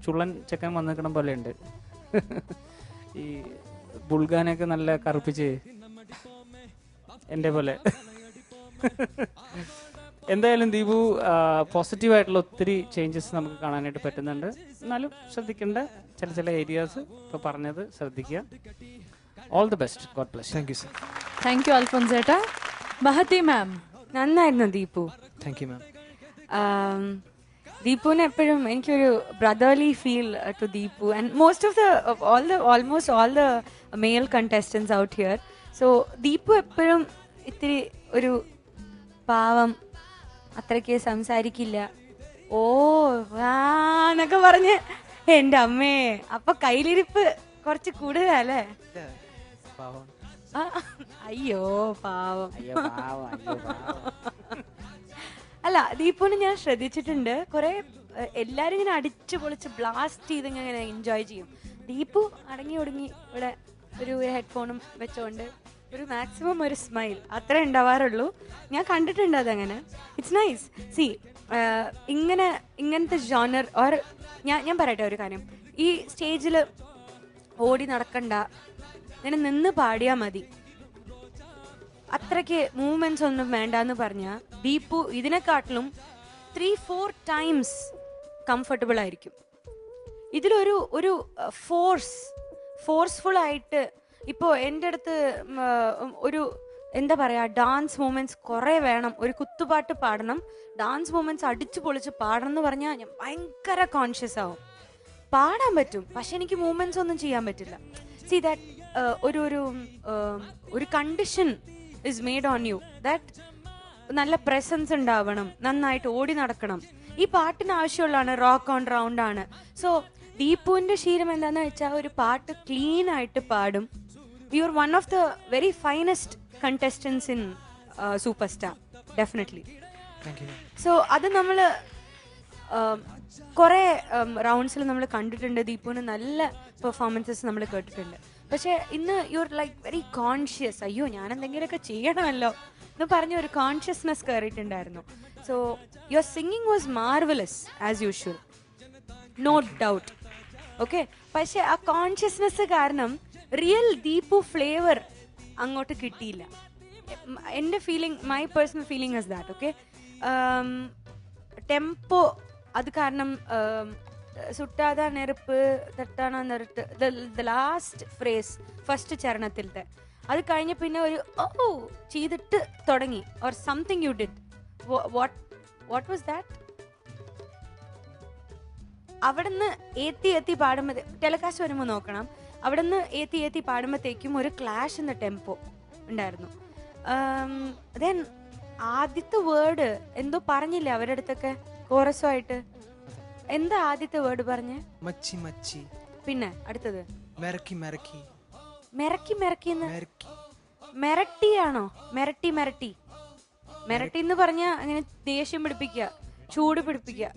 ചുള്ളൻ ചെക്കൻ വന്ന് നിൽക്കണം പോലെ ഉണ്ട്. ഈ ബുൾഗാനൊക്കെ നല്ല കറുപ്പിച്ച് എൻ്റെ പോലെ. എന്തായാലും ദീപു പോസിറ്റീവായിട്ടുള്ള ഒത്തിരി ചേഞ്ചസ് നമുക്ക് കാണാനായിട്ട് പറ്റുന്നുണ്ട്. എന്നാലും ശ്രദ്ധിക്കേണ്ട ചില ഏരിയാസ് ഇപ്പോൾ പറഞ്ഞത് ശ്രദ്ധിക്കുക. All the best. God bless. Thank you sir. Thank you Alphons ചേട്ടാ. മഹതി മാം. നന്നായിരുന്നു ദീപു. Thank you ma'am. ദീപുവിന് എപ്പോഴും എനിക്കൊരു brotherly feel to Deepu and most of almost all the male contestants out here. So Deepu എപ്പോഴും ഇത്തിരി ഒരു പാവം, അത്രയ്ക്ക് സംസാരിക്കില്ല, ഓ വാന്നൊക്കെ പറഞ്ഞ് എൻ്റെ അമ്മേ അപ്പൊ കയ്യിലിരിപ്പ് കുറച്ച് കൂടുതലല്ലേ? അയ്യോ പാവം. അല്ല, ദീപുവിന് ഞാൻ ശ്രദ്ധിച്ചിട്ടുണ്ട്, കുറെ എല്ലാരും ഇങ്ങനെ അടിച്ചു പൊളിച്ച് ബ്ലാസ്റ്റ് ചെയ്ത് ഇങ്ങനെ എൻജോയ് ചെയ്യും. ദീപു അടങ്ങി ഒടുങ്ങി ഇവിടെ ഒരു ഹെഡ്ഫോണും വെച്ചോണ്ട് ഒരു മാക്സിമം ഒരു സ്മൈൽ അത്രേ ഉണ്ടാവാറുള്ളൂ. ഞാൻ കണ്ടിട്ടുണ്ട് അതങ്ങനെ. It's nice. സി ഇങ്ങനത്തെ ജോണർ ഓർ ഞാൻ പറയട്ടെ ഒരു കാര്യം, ഈ സ്റ്റേജിൽ ഓടി നടക്കണ്ട, ഇങ്ങനെ നിന്ന് പാടിയാൽ മതി, അത്രയ്ക്ക് മൂവ്മെന്റ്സ് ഒന്നും വേണ്ടെന്ന് പറഞ്ഞാൽ ദീപു ഇതിനെക്കാട്ടിലും 3-4 ടൈംസ് കംഫർട്ടബിൾ ആയിരിക്കും. ഇതിലൊരു ഒരു ഫോഴ്സ്ഫുൾ ആയിട്ട് ഇപ്പോൾ എൻ്റെ അടുത്ത് ഒരു എന്താ പറയുക, ഡാൻസ് മൂവ്മെന്റ്സ് കുറേ വേണം, ഒരു കുത്തുപാട്ട് പാടണം, ഡാൻസ് മൂവ്മെന്റ്സ് അടിച്ചു പൊളിച്ച് പാടണം എന്ന് പറഞ്ഞാൽ ഞാൻ ഭയങ്കര കോൺഷ്യസ് ആവും. പാടാൻ പറ്റും, പക്ഷെ എനിക്ക് മൂവ്മെന്റ്സ് ഒന്നും ചെയ്യാൻ പറ്റില്ല. സി ദാറ്റ് ഒരു condition is made on you that നല്ല പ്രസൻസ് ഉണ്ടാവണം, നന്നായിട്ട് ഓടി നടക്കണം. ഈ പാട്ടിന് ആവശ്യമുള്ളതാണ്, റോക്ക് ഓൺ റൗണ്ട് ആണ്. സോ ദീപുവിന്റെ ശീലം എന്താന്ന് വെച്ചാൽ ഒരു പാട്ട് ക്ലീൻ ആയിട്ട് പാടും. You are one of the very finest contestants in super star, definitely. So അത് നമ്മൾ കുറെ റൗണ്ട്സിൽ നമ്മൾ കണ്ടിട്ടുണ്ട്, ദീപുവിന് നല്ല പെർഫോമൻസസ് നമ്മൾ കേട്ടിട്ടുണ്ട്. പക്ഷെ ഇന്ന് you are like very conscious, അയ്യോ ഞാൻ എന്തെങ്കിലുമൊക്കെ ചെയ്യണമല്ലോ എന്ന് പറഞ്ഞ ഒരു കോൺഷ്യസ്നെസ് കയറിയിട്ടുണ്ടായിരുന്നു. So your singing was marvellous as usual, no doubt. Okay, പക്ഷെ ആ കോൺഷ്യസ്നെസ് കാരണം റിയൽ ദീപു ഫ്ലേവർ അങ്ങോട്ട് കിട്ടിയില്ല. എൻ്റെ feeling, my personal feeling is that. Okay, tempo അത് കാരണം സുട്ടാത നെരുപ്പ് തട്ടാണ നെറുട്ട്, ദ ലാസ്റ്റ് ഫ്രേസ് ഫസ്റ്റ് ചരണത്തിലത്തെ അത് കഴിഞ്ഞ പിന്നെ ഒരു ഓ ചെയ്തിട്ട് തുടങ്ങി or something you did. What was that? അവിടുന്ന് ഏത്തി പാടുമ്പോൾ ടെലികാസ്റ്റ് വരുമ്പോൾ നോക്കണം, അവിടുന്ന് ഏത്തി പാടുമ്പോഴത്തേക്കും ഒരു ക്ലാഷ് ഇൻ ദ ടെമ്പോ ഉണ്ടായിരുന്നു. ദെൻ ആദ്യത്തെ വേർഡ് എന്തോ പറഞ്ഞില്ലേ അവരുടെ അടുത്തൊക്കെ കോറസുമായിട്ട്? എന്താ ആദ്യത്തെ വേർഡ് പറഞ്ഞ്? മച്ചി മച്ചി. പിന്നെ അടുത്തത് മെരക്കി മെരക്കി. മെരക്കി മെരക്കി മെരട്ടിയാണോ? മെരട്ടി മെരട്ടി മെരട്ടി എന്ന് പറഞ്ഞ അങ്ങനെ ദേഷ്യം പിടിപ്പിക്കുക. ചൂട് പിടിപ്പിക്കുക,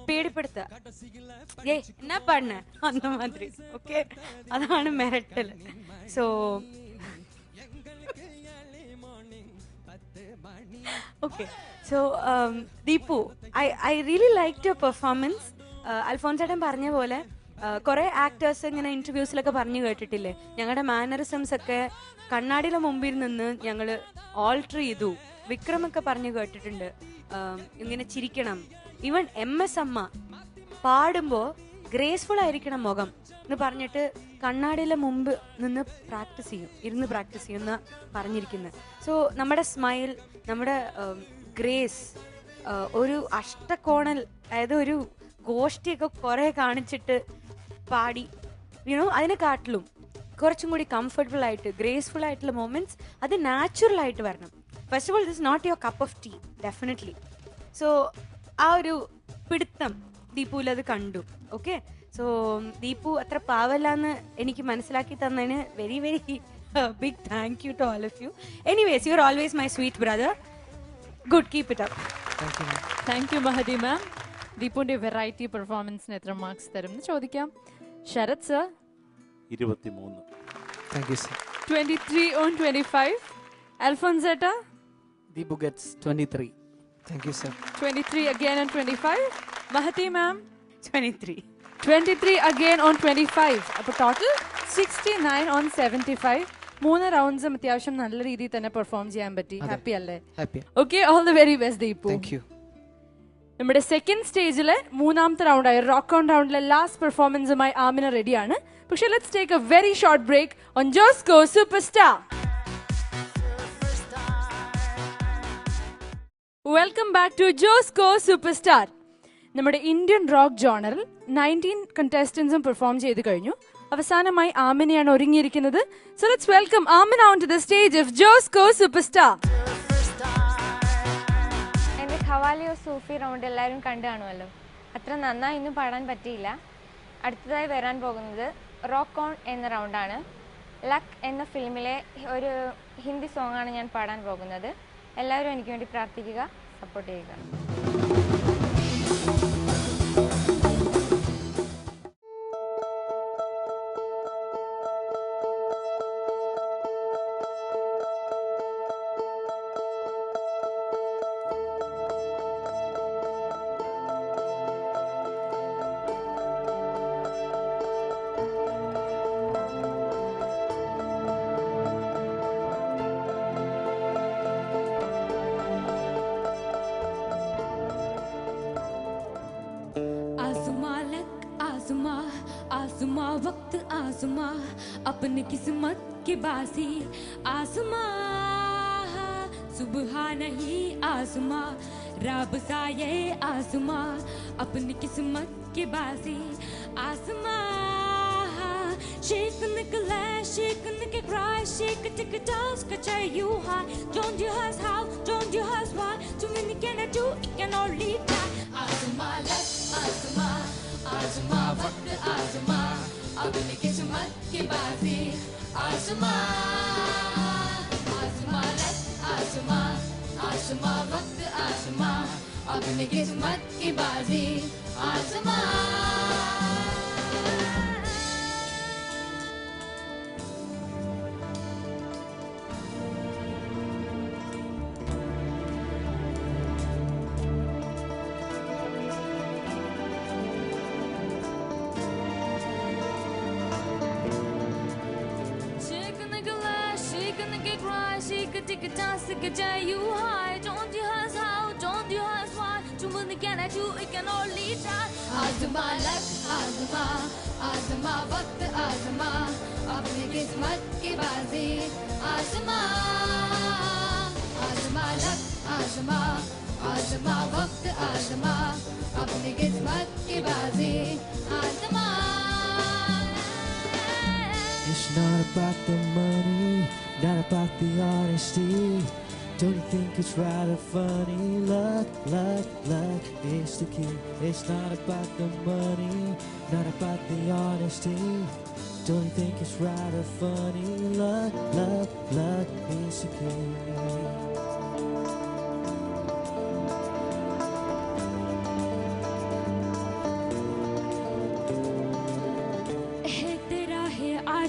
പേടിപ്പെടുത്തുക, എന്നാ പാടുന്ന അന്ന മാതിരി. ഓക്കെ, അതാണ് മിരട്ടൽ. So okay, so Deepu, I really liked your performance. Alphons ചേട്ടൻ പറഞ്ഞ പോലെ കുറെ ആക്ടേഴ്സ് ഇങ്ങനെ ഇന്റർവ്യൂസിലൊക്കെ പറഞ്ഞു കേട്ടിട്ടില്ലേ, ഞങ്ങളുടെ മാനറിസംസ് ഒക്കെ കണ്ണാടിയുടെ മുമ്പിൽ നിന്ന് ഞങ്ങൾ ഓൾട്ടർ ചെയ്തു. വിക്രമൊക്കെ പറഞ്ഞു കേട്ടിട്ടുണ്ട് ഇങ്ങനെ ചിരിക്കണം. ഈവൻ MS അമ്മ പാടുമ്പോൾ ഗ്രേസ്ഫുൾ ആയിരിക്കണം മുഖം എന്ന് പറഞ്ഞിട്ട് കണ്ണാടിയിലെ മുമ്പ് നിന്ന് ഇരുന്ന് പ്രാക്ടീസ് ചെയ്യുന്ന പറഞ്ഞിരിക്കുന്നത്. സോ നമ്മുടെ സ്മൈൽ, നമ്മുടെ ഗ്രേസ്, ഒരു അഷ്ടകോണൽ, അതായത് ഒരു ഗോഷ്ടിയൊക്കെ കുറെ കാണിച്ചിട്ട് പാടി അതിനെക്കാട്ടിലും കുറച്ചും കൂടി കംഫർട്ടബിൾ ആയിട്ട് ഗ്രേസ്ഫുൾ ആയിട്ടുള്ള മൊമെന്റ്സ് അത് നാച്ചുറൽ ആയിട്ട് വരണം. First of all, this not your cup of tea definitely. So ആ ഒരു പിടുത്തം ദീപുവിൽ അത് കണ്ടു. ഓക്കെ, സോ ദീപു അത്ര പാവല്ലാന്ന് എനിക്ക് മനസ്സിലാക്കി തന്നതിന് very very big thank you to all of you. Anyways, you are always my sweet brother. Good, keep it up. Thank you Mahathi ma'am. ദീപുവിന്റെ variety പെർഫോമൻസിന് എത്ര മാർക്സ് തരും എന്ന് ചോദിക്കാം. Sharath sir 23. Thank you sir. 23 on 25. Alphonse Zeta? Deepu gets 23. Thank you sir. 23 again on 25. Mahati ma'am? 23. 23 again on 25. അപ്പോൾ total 69 on 75. 3 റൗണ്ട്സും അത്യാവശ്യം നല്ല രീതിയിൽ തന്നെ perform ചെയ്യാൻ പറ്റി. ഹാപ്പി അല്ലേ? Happy. Okay, all the very best Deepu. Thank you. നമ്മുടെ സെക്കൻഡ് സ്റ്റേജിലെ മൂന്നാമത്തെ റൗണ്ടായ റോക്ക് ഓൺ റൗണ്ടിലെ ലാസ്റ്റ് പെർഫോമൻസുമായി ആമിന റെഡിയാണ്. പക്ഷെ let's take a very short break on Josco super star. Welcome back to Josco super star. നമ്മുടെ ഇന്ത്യൻ റോക്ക് ജോണറിൽ 19 കണ്ടസ്റ്റൻസും പെർഫോം ചെയ്ത് കഴിഞ്ഞു. അവസാനമായി ആമിനയാണ് ഒരുങ്ങിയിരിക്കുന്നത്. So let's welcome Amina on to the stage of Josco super star. എൻ്റെ ഖവാലിയോ സൂഫി റൗണ്ട് എല്ലാവരും കണ്ടു കാണുമല്ലോ. അത്ര നന്നായി ഒന്നും പാടാൻ പറ്റിയില്ല. അടുത്തതായി വരാൻ പോകുന്നത് റോക്ക് ഓൺ എന്ന റൗണ്ടാണ്. ലക്ക് എന്ന ഫിലിമിലെ ഒരു ഹിന്ദി സോങ്ങാണ് ഞാൻ പാടാൻ പോകുന്നത്. എല്ലാവരും എനിക്ക് വേണ്ടി പ്രാർത്ഥിക്കുക, സപ്പോർട്ട് ചെയ്യുക. आसमा वक्त आसमा अपनी किस्मत की बासी आसमा सुबह नहीं आसमा रब सा ये आसमा अपनी किस्मत की बासी आसमा Shake Nicola, shake Nicky cry, shake a tick a toss, catch you high. Don't you has how, don't you has why? Too many can I do, it can only die. Asma left, asma, asma waqt asma, apni kismat ki bazi. Asma, asma left, asma, asma waqt asma, apni kismat ki bazi. Asma. Take a dance, take a day you high. Don't you ask how, don't you ask why? Too many can I do, it can only try. Azma left, azma, azma waqt azma, apni kismat ki bazi. Azma, azma left, azma, azma waqt azma, apni kismat ki bazi. Azma. It's not about the money, not about the honesty. Don't you think it's rather funny? Luck, luck, luck is the key. It's not about the money, not about the honesty. Don't you think it's rather funny? Luck, luck, luck is the key.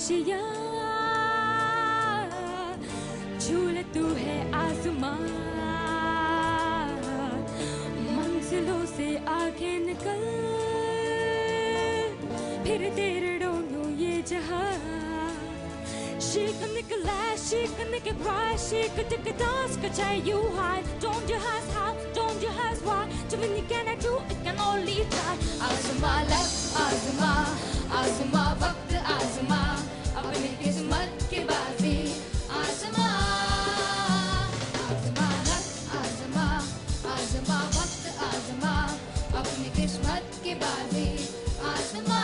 Asia झूले तू है आसमां मंजिलों से आगे निकल फिर तेरे डोंगो ये जहां She can make a laugh, she can make a cry, she could take a dance, could take you high. Don't you ask how, don't you ask why. Too many can I do, it can only try. Azma lak, azma, azma waqt azma, apne kismat ki bazi. Azma, azma lak, azma, azma waqt azma, apne kismat ki bazi. Azma.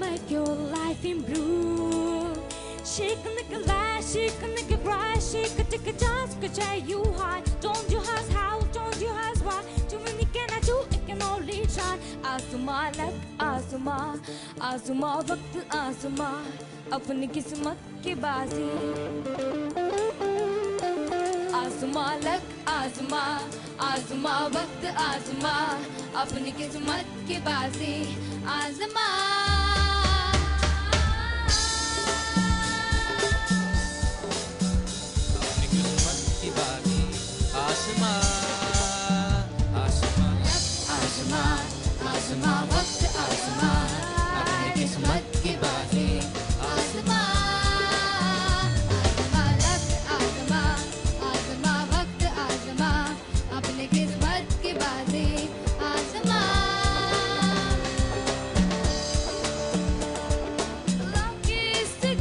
Make your life improve. She can make a laugh, she can make a cry, she could take a chance, could take you high. Don't you ask how, don't you ask why. Too many can I do, it can only try. Azma lak, azma, azma waqt azma, apni kismat ki bazi. Azma lak, azma, azma waqt azma, apni kismat ki bazi. Azma. आसमां वक्त आसमां अपनी किस्मत की बाजी आसमां आसमां लफ्ज़ आसमां आसमां वक्त आसमां अपनी किस्मत की बाजी आसमां Luck is the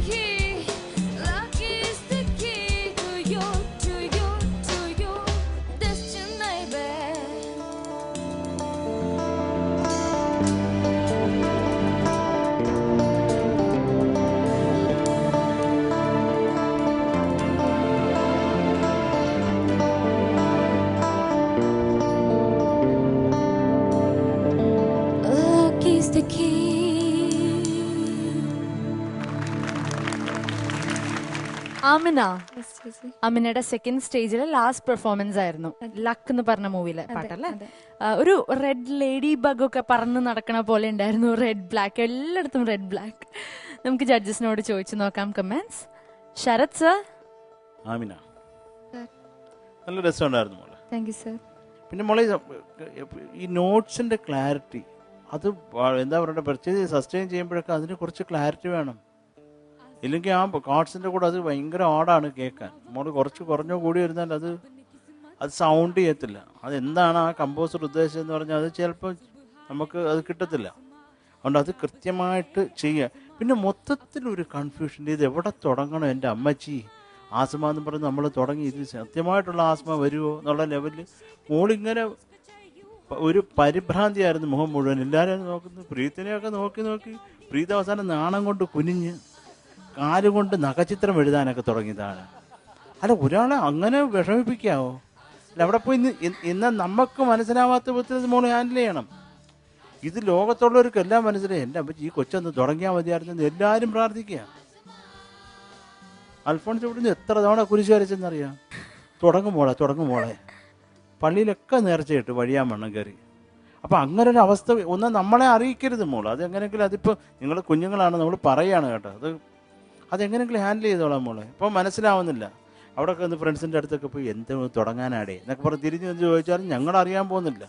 key to your destiny, babe. Luck is the key. Amina അമിനയുടെ സെക്കൻഡ് സ്റ്റേജിലെ ലാസ്റ്റ് പെർഫോമൻസ് ആയിരുന്നു ലക്ക് എന്ന് പറഞ്ഞ മൂവിയിലെ പാട്ടല്ലേ. ഒരു റെഡ് ലേഡി ബഗ് ഒക്കെ പറന്ന് നടക്കണ പോലെ ഉണ്ടായിരുന്നു. റെഡ് ബ്ലാക്ക്, എല്ലായിടത്തും റെഡ് ബ്ലാക്ക്. നമുക്ക് ജഡ്ജസിനോട് ചോദിച്ചു നോക്കാം കമന്റ്സ്. ശരത് സർ. ആമിന നല്ല രസമുണ്ടായിരുന്നു മോളെ. Thank you sir. പിന്നെ മോളെ ഈ നോട്ട്സിന്റെ ക്ലാരിറ്റി അത് എന്താ പറയുക, പ്രത്യേകിച്ച് സസ്റ്റെയിൻ ചെയ്യുമ്പോഴൊക്കെ അതിന് കുറച്ച് ക്ലാരിറ്റി വേണം. ഇല്ലെങ്കിൽ ആ കോഡ്സിൻ്റെ കൂടെ അത് ഭയങ്കര ഓടാണ് കേൾക്കാൻ. മോള് കുറച്ച് കുറഞ്ഞോ കൂടി വരുന്നാൽ അത് സൗണ്ട് ചെയ്യത്തില്ല. അതെന്താണ് ആ കമ്പോസർ ഉദ്ദേശിച്ചതെന്ന് പറഞ്ഞാൽ അത് ചിലപ്പോൾ നമുക്ക് അത് കിട്ടത്തില്ല. അതുകൊണ്ട് അത് കൃത്യമായിട്ട് ചെയ്യുക. പിന്നെ മൊത്തത്തിലൊരു കൺഫ്യൂഷൻ, ഇത് എവിടെ തുടങ്ങണം എൻ്റെ അമ്മച്ചി ആസ്മ എന്ന് പറഞ്ഞ് നമ്മൾ തുടങ്ങി, ഇത് സത്യമായിട്ടുള്ള ആസ്മ വരുമോ എന്നുള്ള ലെവലിൽ മോളിങ്ങനെ ഒരു പരിഭ്രാന്തിയായിരുന്നു മുഖം മുഴുവൻ. എല്ലാവരും നോക്കുന്നു, പ്രീത്തിനെയൊക്കെ നോക്കി പ്രീത അവസാനം നാണം കൊണ്ട് കുനിഞ്ഞ് കാലുകൊണ്ട് നഖചിത്രം എഴുതാനൊക്കെ തുടങ്ങിയതാണ്. അല്ല, ഒരാളെ അങ്ങനെ വിഷമിപ്പിക്കാവോ? അല്ല, അവിടെ പോയി ഇന്ന് നമുക്ക് മനസ്സിലാവാത്ത വിധത്തിൽ മോൾ ഹാൻഡിൽ ചെയ്യണം. ഇത് ലോകത്തുള്ളവർക്കെല്ലാം മനസ്സിലായി. എൻ്റെ അമ്മച്ചി ഈ കൊച്ചൊന്ന് തുടങ്ങിയാൽ മതിയായിരുന്നു എല്ലാവരും പ്രാർത്ഥിക്കുക. അൽഫോൺസ് ഇവിടുന്ന് എത്ര തവണ കുരിശ് വരച്ചെന്നറിയാം. തുടങ്ങും മോളെ പള്ളിയിലൊക്കെ നേർച്ചയിട്ട് വഴിയാൻ വേണം കയറി. അപ്പം അങ്ങനെ ഒരു അവസ്ഥ ഒന്നും നമ്മളെ അറിയിക്കരുത് മോൾ. അതെങ്ങനെയെങ്കിലും അതിപ്പോൾ നിങ്ങൾ കുഞ്ഞുങ്ങളാണ്, നമ്മൾ പറയുകയാണ് കേട്ടോ, അതെങ്ങനെയെങ്കിലും ഹാൻഡിൽ ചെയ്തോളാം മോളെ. ഇപ്പോൾ മനസ്സിലാവുന്നില്ല. അവിടെയൊക്കെ ഒന്ന് ഫ്രണ്ട്സിൻ്റെ അടുത്തൊക്കെ പോയി എന്ത് തുടങ്ങാനാടേ എന്നൊക്കെ പറഞ്ഞ് തിരിഞ്ഞ് ചോദിച്ചാലും ഞങ്ങളറിയാൻ പോകുന്നില്ല.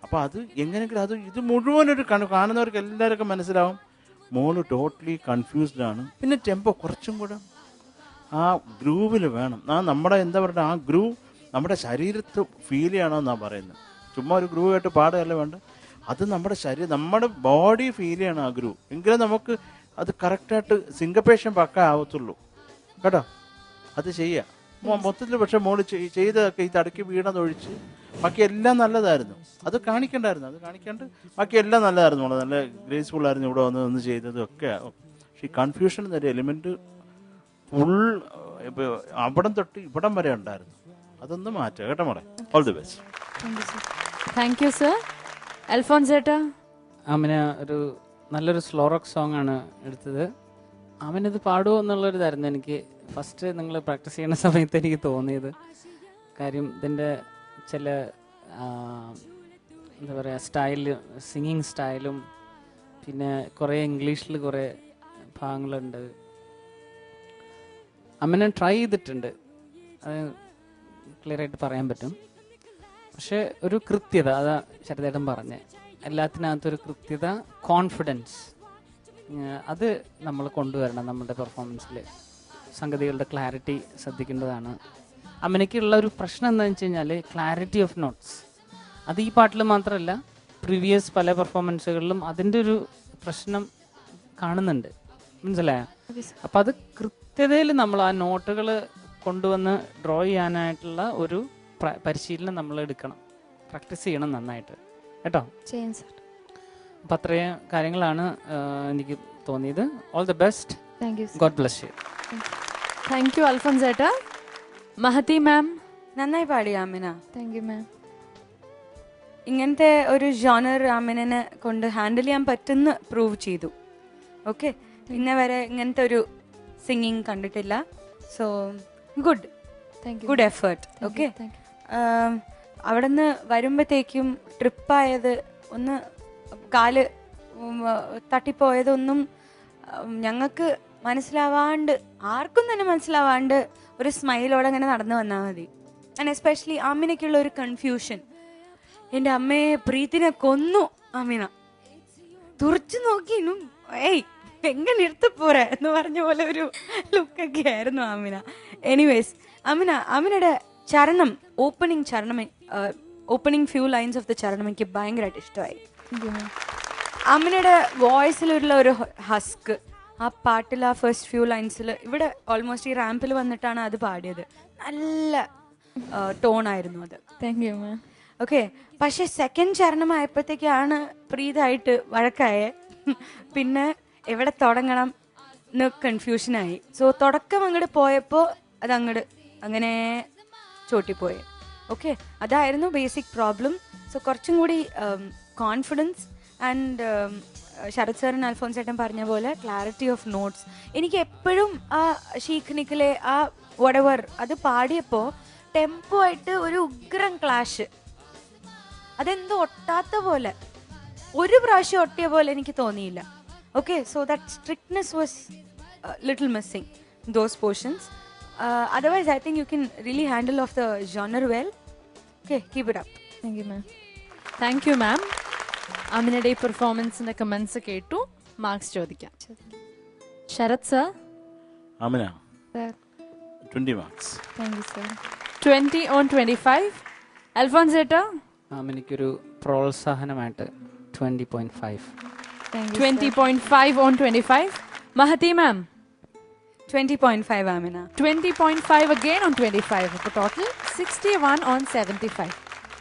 അപ്പോൾ അത് എങ്ങനെയെങ്കിലും അത് ഇത് മുഴുവനൊരു കാണുന്നവർക്ക് എല്ലാവർക്കും മനസ്സിലാവും മോള് ടോട്ടലി കൺഫ്യൂസ്ഡ് ആണ്. പിന്നെ ടെമ്പോ കുറച്ചും കൂടെ ആ ഗ്രൂവിൽ വേണം. നമ്മുടെ എന്താ പറയുക, ആ ഗ്രൂവ് നമ്മുടെ ശരീരത്ത് ഫീൽ ചെയ്യണമെന്നാണ് പറയുന്നത്. ചുമ്മാ ഒരു ഗ്രൂവ് ആയിട്ട് പാടുകയല്ല വേണ്ട, അത് നമ്മുടെ നമ്മുടെ ബോഡി ഫീൽ ചെയ്യണം ആ ഗ്രൂവ്. എങ്കിലും നമുക്ക് അത് കറക്റ്റായിട്ട് സിങ്കപ്പേഷൻ പക്ക ആവത്തുള്ളൂ കേട്ടോ. അത് ചെയ്യുക മൊത്തത്തിൽ. പക്ഷെ മോള് ചെയ്തതൊക്കെ ഈ തടക്കി വീണതൊഴിച്ച് ബാക്കി എല്ലാം നല്ലതായിരുന്നു. അത് കാണിക്കണ്ടായിരുന്നു, അത് കാണിക്കാണ്ട് ബാക്കി എല്ലാം നല്ലതായിരുന്നു. മോള് നല്ല ഗ്രേസ്ഫുൾ ആയിരുന്നു ഇവിടെ വന്ന് ചെയ്തതും ഒക്കെ. പക്ഷേ ഈ കൺഫ്യൂഷൻ എന്നൊരു എലിമെൻറ്റ് ഫുൾ അവിടം തൊട്ട് ഇവിടം വരെ ഉണ്ടായിരുന്നു. അതൊന്ന് മാറ്റുക കേട്ടോ മോളെ. All the best. Thank you sir. Alphons ചേട്ടാ. ആമിന ഒരു നല്ലൊരു സ്ലോ റോക്ക് സോങ് ആണ് എടുത്തത്. ആമിനത് പാടുമോ എന്നുള്ളൊരിതായിരുന്നു എനിക്ക് ഫസ്റ്റ് നിങ്ങൾ പ്രാക്ടീസ് ചെയ്യുന്ന സമയത്ത് എനിക്ക് തോന്നിയത്. കാര്യം ഇതിൻ്റെ ചില എന്താ പറയുക സ്റ്റൈല്, സിംഗിങ് സ്റ്റൈലും പിന്നെ കുറേ ഇംഗ്ലീഷിൽ കുറേ ഭാഗങ്ങളുണ്ട്. ആമിന ട്രൈ ചെയ്തിട്ടുണ്ട്, അത് ക്ലിയറായിട്ട് പറയാൻ പറ്റും. പക്ഷെ ഒരു കൃത്യത, അതാ ശരതേട്ടൻ പറഞ്ഞേ, എല്ലാത്തിനകത്തൊരു കൃത്യത, കോൺഫിഡൻസ്, അത് നമ്മൾ കൊണ്ടുവരണം നമ്മുടെ പെർഫോമൻസിൽ. സംഗതികളുടെ ക്ലാരിറ്റി ശ്രദ്ധിക്കേണ്ടതാണ്. അമ്മയ്ക്കുള്ള ഒരു പ്രശ്നം എന്താണെന്ന് വെച്ച് കഴിഞ്ഞാൽ ക്ലാരിറ്റി ഓഫ് നോട്ട്സ്. അത് ഈ പാട്ടിൽ മാത്രമല്ല, പ്രീവിയസ് പല പെർഫോമൻസുകളിലും അതിൻ്റെ ഒരു പ്രശ്നം കാണുന്നുണ്ട്, മനസ്സിലായോ? അപ്പം അത് കൃത്യതയിൽ നമ്മൾ ആ നോട്ടുകൾ കൊണ്ടുവന്ന് ഡ്രോ ചെയ്യാനായിട്ടുള്ള ഒരു പരിശീലനം നമ്മൾ എടുക്കണം, പ്രാക്ടീസ് ചെയ്യണം നന്നായിട്ട് കേട്ടോ. ചെയ്യാം സർ. അപ്പം അത്രയും കാര്യങ്ങളാണ് എനിക്ക് തോന്നിയത്. All the best. Thank you. God bless you. Thank you Alphons ചേട്ടാ. മഹതി മാം. നന്നായി പാടി ആമിന. താങ്ക് യു മാം. ഇങ്ങനത്തെ ഒരു ജോണർ ആമിനെ കൊണ്ട് ഹാൻഡിൽ ചെയ്യാൻ പറ്റുന്ന പ്രൂവ് ചെയ്തു. ഓക്കെ, പിന്നെ വരെ ഇങ്ങനത്തെ ഒരു സിംഗിങ് കണ്ടിട്ടില്ല. So good, good effort. Okay, അവിടെ നിന്ന് വരുമ്പോഴത്തേക്കും ട്രിപ്പായത് ഒന്ന് കാല് തട്ടിപ്പോയതൊന്നും ഞങ്ങൾക്ക് മനസ്സിലാവാണ്ട്, ആർക്കും തന്നെ മനസ്സിലാവാണ്ട് ഒരു സ്മൈലോടെ അങ്ങനെ നടന്നു വന്നാൽ മതി. ആൻഡ് എസ്പെഷ്യലി ആമിനയ്ക്കുള്ള ഒരു കൺഫ്യൂഷൻ. എൻ്റെ അമ്മയെ പ്രീതിനെ കൊന്നു ആമിന തുറച്ചു നോക്കിയും ഏയ് എങ്ങനെ എടുത്തു പോരാ എന്ന് പറഞ്ഞ പോലെ ഒരു ലുക്കൊക്കെ ആയിരുന്നു ആമിന. എനിവേസ് ആമിനയുടെ ചരണം, opening few lines of the ചരണം എനിക്ക് ഭയങ്കരമായിട്ട് ഇഷ്ടമായി. ആമിനയുടെ വോയിസിലുള്ള ഒരു ഹസ്ക് ആ പാട്ടിൽ, ആ ഫസ്റ്റ് ഫ്യൂ ലൈൻസിൽ, ഇവിടെ ഓൾമോസ്റ്റ് ഈ റാമ്പിൽ വന്നിട്ടാണ് അത് പാടിയത്. നല്ല ടോണായിരുന്നു അത്. Thank you ma'am. ഓക്കെ, പക്ഷെ സെക്കൻഡ് ചരണമായപ്പോഴത്തേക്കാണ് പ്രീതായിട്ട് വഴക്കായേ. പിന്നെ എവിടെ തുടങ്ങണം എന്ന് കൺഫ്യൂഷനായി. സോ തുടക്കം അങ്ങോട്ട് പോയപ്പോൾ അത് അങ്ങനെ ചോട്ടിപ്പോയി. ഓക്കെ, അതായിരുന്നു ബേസിക് പ്രോബ്ലം. സോ കുറച്ചും കൂടി കോൺഫിഡൻസ് ആൻഡ് ശരത് സാറിൻ അൽഫോൻസ് ചേട്ടൻ പറഞ്ഞ പോലെ ക്ലാരിറ്റി ഓഫ് നോട്ട്സ്. എനിക്ക് എപ്പോഴും ആ ഷീഖ് നിക്കിലെ ആ വടവർ അത് പാടിയപ്പോൾ ടെമ്പോ ആയിട്ട് ഒരു ഉഗ്രം ക്ലാഷ്, അതെന്തോ ഒട്ടാത്ത പോലെ, ഒരു പ്രാവശ്യം ഒട്ടിയ പോലെ എനിക്ക് തോന്നിയില്ല. Okay, so that strictness was little missing those portions. Otherwise, I think you can really handle off the genre well. Okay, keep it up. Thank you, ma'am. Thank you ma'am. ആമിനയുടെ ഈ പെർഫോമൻസിന്റെ കമന്റ്സ് കേട്ടു. മാർക്സ് ചോദിക്കാം. Sharath sir. Amina Sir. 20 marks. Thank you, sir. 20 on 25. Alphons ചേട്ടാ. എനിക്കൊരു പ്രോത്സാഹനമായിട്ട് 20.5. Thank you, 20.5 on 25. മഹതി മാം. 20.5 ആമിന. 20.5 again on 25. അപ്പോൾ ടോട്ടൽ 61 on 75.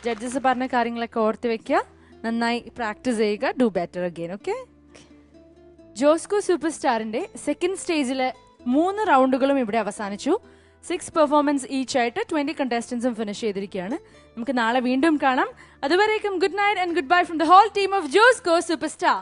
ജഡ്ജസ് പറഞ്ഞ കാര്യങ്ങളൊക്കെ ഓർത്ത് വെക്കുക, നന്നായി പ്രാക്ടീസ് ചെയ്യുക. Do better again. Okay. Josco super സ്റ്റാറിന്റെ സെക്കൻഡ് സ്റ്റേജിലെ 3 റൗണ്ടുകളും ഇവിടെ അവസാനിച്ചു. 6 പെർഫോമൻസ് ഈച്ച് ആയിട്ട് 20 കണ്ടസ്റ്റൻസും ഫിനിഷ് ചെയ്തിരിക്കുകയാണ്. നമുക്ക് നാളെ വീണ്ടും കാണാം. അതുവരേക്കും good night and good bye from the whole team of Josco super star.